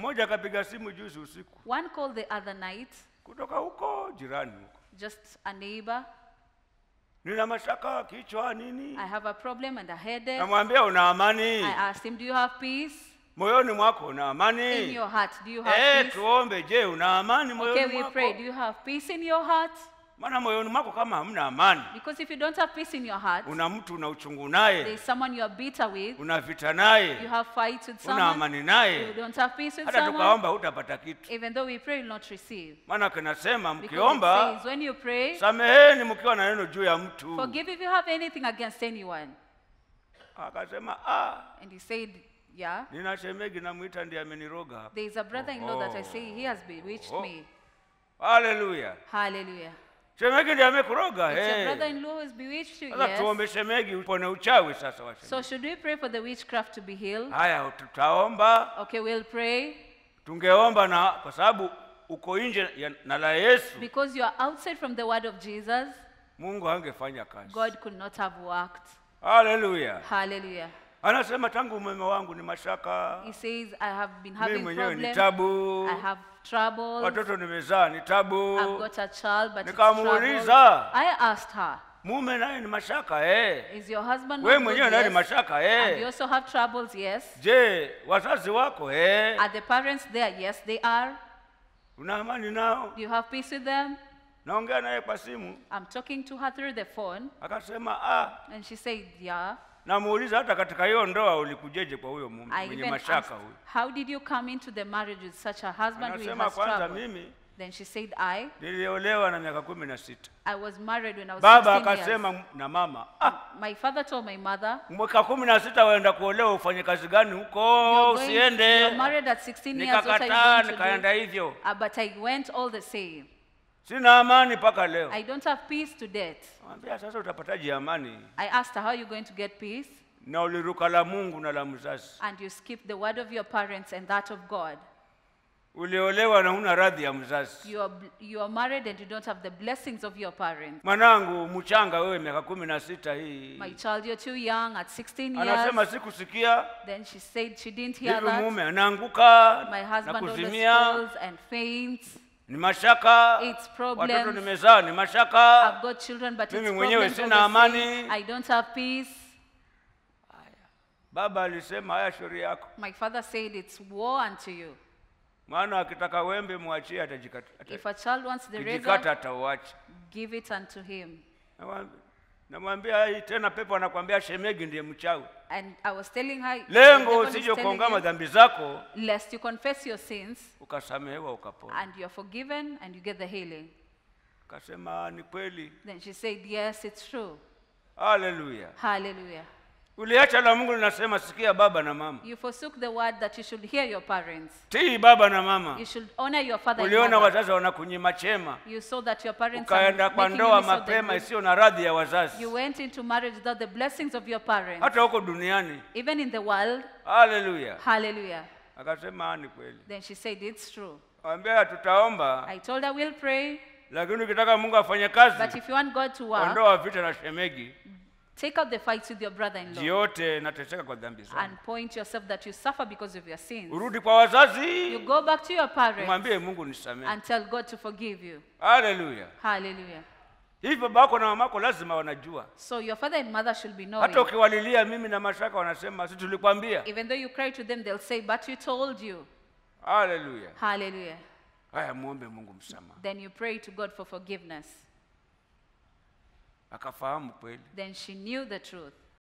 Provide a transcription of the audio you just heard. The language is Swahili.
Mmoja akapiga simu juzi usiku. One called the other night. Kutoka huko jirani huko. Just a neighbor. Nina mashaka kichwa nini? I have a problem and a headache. Namwambia una amani? I asked him, do you have peace? Moyoni mwako una amani? In your heart, do you have peace? Tuombe, je, una amani moyoni mwako? Okay, we pray. Do you have peace in your heart? Maana moyoni mwako kama hamna amani. Because if you don't have peace in your heart, una mtu una uchungu naye. there is someone you are bitter with. Una vita naye. You have fights with someone. Una amani naye. You don't have peace with hata someone. Tukaomba hutapata kitu. Even though we pray, you will not receive. Maana kinasema Because mkiomba, it says, when you pray, sameheni mkiwa na neno juu ya mtu. forgive if you have anything against anyone. Akasema And he said, yeah. Nina shemegi namuita ndiye ameniroga hapa. There is a brother-in-law that I say he has bewitched me. Hallelujah. Hallelujah. Shemegi ndiye amekuroga. It's your brother-in-law who has bewitched you. Sasa tuombe shemegi upone uchawi sasa wa shemegi. So should we pray for the witchcraft to be healed? Haya tutaomba. Okay, we'll pray. Tungeomba na kwa sababu uko nje na la Yesu. Because you are outside from the word of Jesus, Mungu hangefanya kazi. God could not have worked. Hallelujah. Hallelujah. Anasema tangu mume wangu ni mashaka. He says, I have been having problems. I have troubles. Watoto nimezaa ni tabu. I've got a child but nikamuuliza. I asked her, mume naye ni mashaka is your husband wewe mwenyewe naye ni mashaka And you also have troubles, yes. Je, wazazi wako Are the parents there? Yes, they are. Una amani nao? Do you have peace with them? Naongea naye kwa simu. I'm talking to her through the phone. Akasema And she said, yeah. Namuuliza hata katika hiyo ndoa ulikujeje kwa huyo mume mwenye mashaka huyo? How did you come into the marriage with such a husband who has kwanza mimi Then she said, niliolewa na miaka 16. I was married when I was 16 Baba years. akasema na mama, my father told my mother, mwaka 16 waenda kuolewa ufanye kazi gani huko usiende? You're married at 16 years, what are you going to do? Nikaenda hivyo. But I went all the same. Sina amani mpaka leo. I don't have peace to date. Mwambia sasa utapataje amani? I asked her, how are you going to get peace? Na uliruka la Mungu na la mzazi. And you skip the word of your parents and that of God. Uliolewa na huna radhi ya mzazi. You are married and you don't have the blessings of your parents. Mwanangu mchanga wewe miaka 16 hii. My child, you're too young at 16 years. Anasema sikusikia. Then she said she didn't hear that. Mume anaanguka. My husband always falls and faints. Ni mashaka. It's problems. Watoto nimezaa ni mashaka. I've got children but mimi it's mwenyewe sina amani. I don't have peace. Baba alisema haya shauri yako. My father said it's war unto you. Maana akitaka wembe muachie atajikata. If a child wants the razor, atauacha. Give it unto him. Namwambia tena pepo anakuambia shemegi ndiye mchawi. And I was telling her, lengo usije kuongama dhambi zako, lest you confess your sins, ukasamehewa ukapona. And you are forgiven and you get the healing. Akasema ni kweli. Then she said, yes, it's true. Hallelujah. Hallelujah. Uliacha la Mungu linasema sikia baba na mama. You forsook the word that you should hear your parents. Tii baba na mama. You should honor your father and mother. Uliona wazazi wanakunyima chema. You saw that your parents ukaenda kwa ndoa mapema isiyo na radhi ya wazazi. You went into marriage without the blessings of your parents. Hata huko duniani. Even in the world. Hallelujah. Hallelujah. Akasema ni kweli. Then she said it's true. Ambia tutaomba. I told her we'll pray. Lakini ukitaka Mungu afanye kazi. But if you want God to work. Ondoa vita na shemegi. Take out the fights with your brother-in-law. Yote nateseka kwa dhambi zangu. And point yourself that you suffer because of your sins. Urudi kwa wazazi. You go back to your parents. Mwambie Mungu nisamehe. And tell God to forgive you. Hallelujah. Hallelujah. Hivyo babako na mamako lazima wanajua. So your father and mother should be knowing. Hata ukiwalilia mimi na mashaka wanasema sisi tulikwambia. Even though you cry to them, they'll say, but we told you. Hallelujah. Hallelujah. Haya muombe Mungu msamaha. Then you pray to God for forgiveness. Akafahamu kweli. Then she knew the truth.